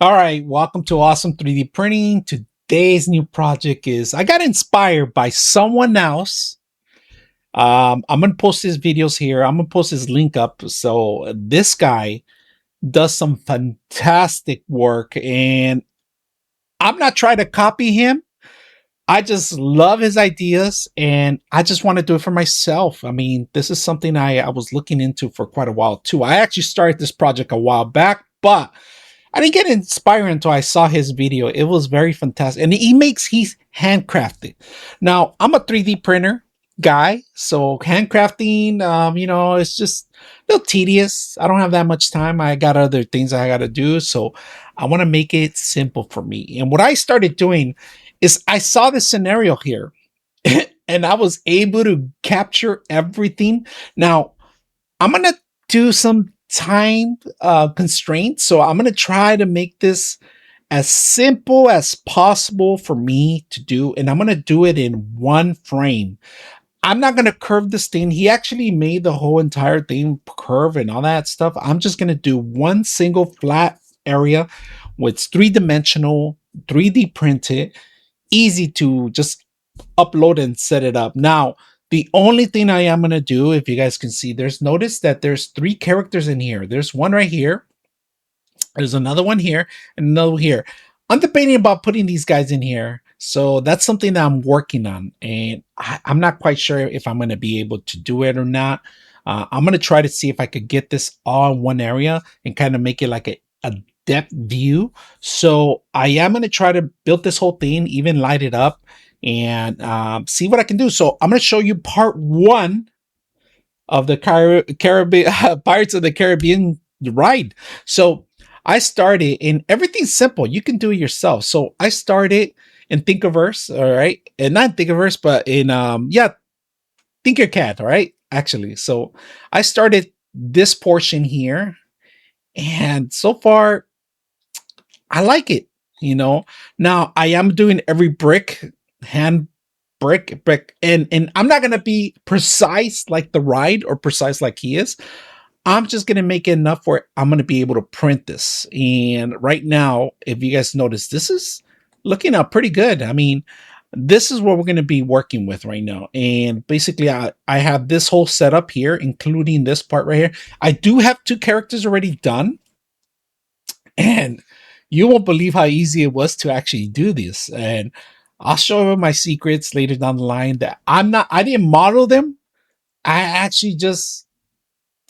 All right, welcome to Awesome 3D Printing. Today's new project is I got inspired by someone else. I'm gonna post his videos here. I'm gonna post his link up. So this guy does some fantastic work, and I'm not trying to copy him. I just love his ideas, and I just want to do it for myself. I mean, this is something I was looking into for quite a while too. I actually started this project a while back, but I didn't get inspired until I saw his video. It was very fantastic. And he's handcrafted. Now, I'm a 3D printer guy, so handcrafting, it's just a little tedious. I don't have that much time. I got other things I got to do. So I want to make it simple for me. And what I started doing is I saw this scenario here and I was able to capture everything. Now, I'm going to do some time constraints. So I'm going to try to make this as simple as possible for me to do. And I'm going to do it in one frame. I'm not going to curve this thing. He actually made the whole entire thing curve and all that stuff. I'm just going to do one single flat area with three-dimensional, 3D printed, easy to just upload and set it up. Now, the only thing I am going to do, if you guys can see, notice that there's three characters in here. There's one right here. There's another one here and another one here. I'm debating about putting these guys in here. So that's something that I'm working on. And I'm not quite sure if I'm going to be able to do it or not. I'm going to try to see if I could get this all in one area and kind of make it like a depth view. So I am going to try to build this whole thing, even light it up and see what I can do. So I'm going to show you part one of the Caribbean Pirates of the Caribbean ride. So I started, and everything's simple. You can do it yourself. So I started in Thinkiverse, all right, and not Thinkiverse, but in Tinkercad, all right, actually. So I started this portion here, and so far I like it. Now I am doing every brick hand brick, and I'm not gonna be precise like the ride or precise like he is. I'm just gonna make it enough where I'm gonna be able to print this. And right now, if you guys notice, this is looking out pretty good. I mean, this is what we're gonna be working with right now. And basically, I have this whole setup here, including this part right here. I do have two characters already done, and you won't believe how easy it was to actually do this. And I'll show you my secrets later down the line that I didn't model them. I actually just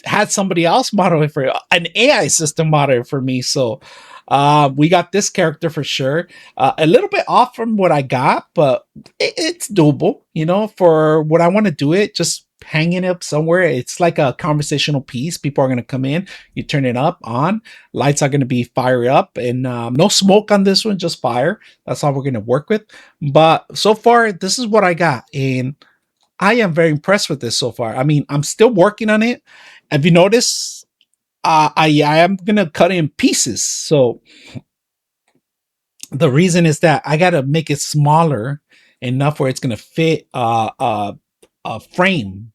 had somebody else model it for an AI system model it for me. So we got this character for sure. A little bit off from what I got, but it's doable, for what I want to do it, just hanging it up somewhere. It's like a conversational piece. People are going to come in, you turn it up on, lights are going to be fired up, and no smoke on this one, just fire. That's all we're going to work with. But so far, this is what I got. And I am very impressed with this so far. I mean, I'm still working on it. Have you noticed? I am gonna cut in pieces. So the reason is that I gotta make it smaller enough where it's gonna fit a frame,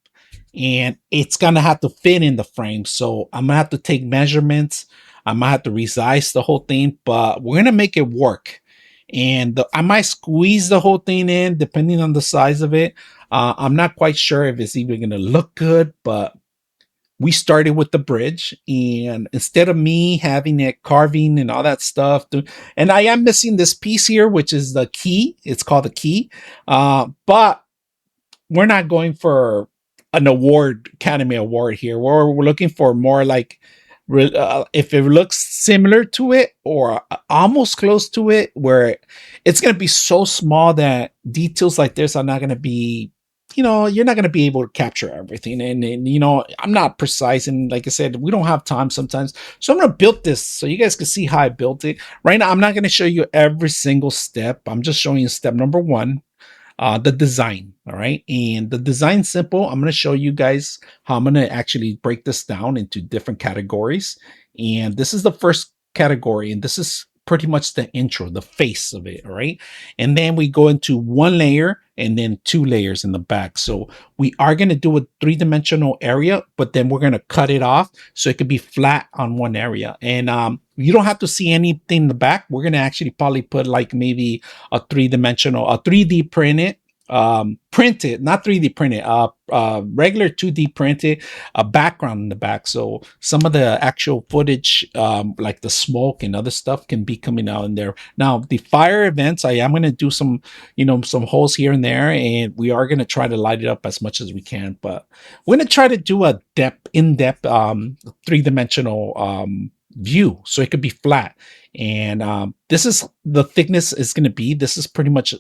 and it's gonna have to fit in the frame. So I'm gonna have to take measurements. I might have to resize the whole thing, but we're gonna make it work. And I might squeeze the whole thing in depending on the size of it. I'm not quite sure if it's even gonna look good, but we started with the bridge, and instead of me having it carving and all that stuff, and I am missing this piece here, which is the key. It's called the key. But we're not going for an Academy Award here. We're looking for more like, if it looks similar to it or almost close to it, where it's going to be so small that details like this are not going to be, you're not going to be able to capture everything. And I'm not precise. And like I said, we don't have time sometimes. So I'm going to build this so you guys can see how I built it. Right now, I'm not going to show you every single step. I'm just showing you step number one, the design. All right. And the design's simple. I'm going to show you guys how I'm going to actually break this down into different categories. And this is the first category. And this is pretty much the intro, the face of it, all right? And then we go into one layer and then two layers in the back. So we are going to do a three-dimensional area, but then we're going to cut it off so it could be flat on one area. And you don't have to see anything in the back. We're going to actually probably put like maybe a three-dimensional, a 3D printed, not 3D printed, regular 2D printed, a background in the back. So some of the actual footage, like the smoke and other stuff, can be coming out in there. Now, the fire events, I am going to do some, some holes here and there, and we are going to try to light it up as much as we can. But we're going to try to do a in-depth, three-dimensional view, so it could be flat. And this is the thickness is going to be. This is pretty much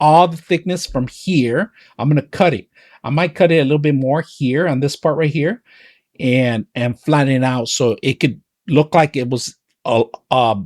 all the thickness from here. I'm going to cut it. I might cut it a little bit more here on this part right here, and flatten it out so it could look like it was a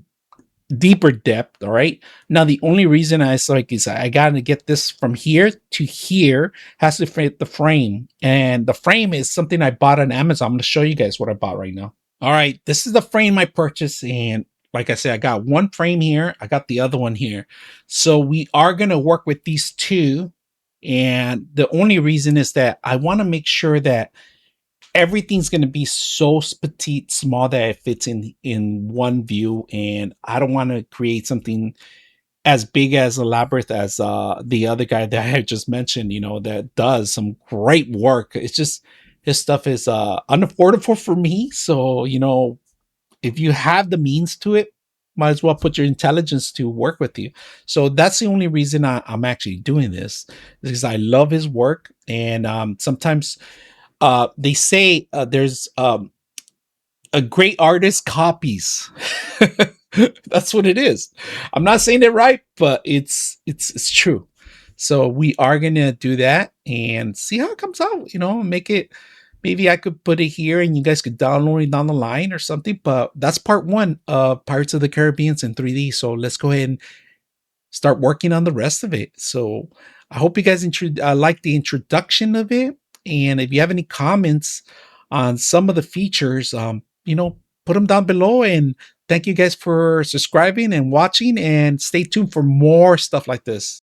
deeper depth. All right. Now the only reason I like is I got to get this from here to here, has to fit the frame, and the frame is something I bought on Amazon. I'm going to show you guys what I bought right now. All right, this is the frame I purchased, and like I said, I got one frame here, I got the other one here. So we are going to work with these two, and the only reason is that I want to make sure that everything's going to be so petite, small, that it fits in one view, and I don't want to create something as big as elaborate as the other guy that I just mentioned, that does some great work. It's just his stuff is unaffordable for me. So, if you have the means to it, might as well put your intelligence to work with you. So that's the only reason I'm actually doing this, because I love his work. And sometimes they say there's a great artist copies. That's what it is. I'm not saying it right, but it's true. So we are gonna do that and see how it comes out. Make it. Maybe I could put it here and you guys could download it down the line or something. But that's part one of Pirates of the Caribbean in 3D. So let's go ahead and start working on the rest of it. So I hope you guys like the introduction of it. And if you have any comments on some of the features, put them down below. And thank you guys for subscribing and watching, and stay tuned for more stuff like this.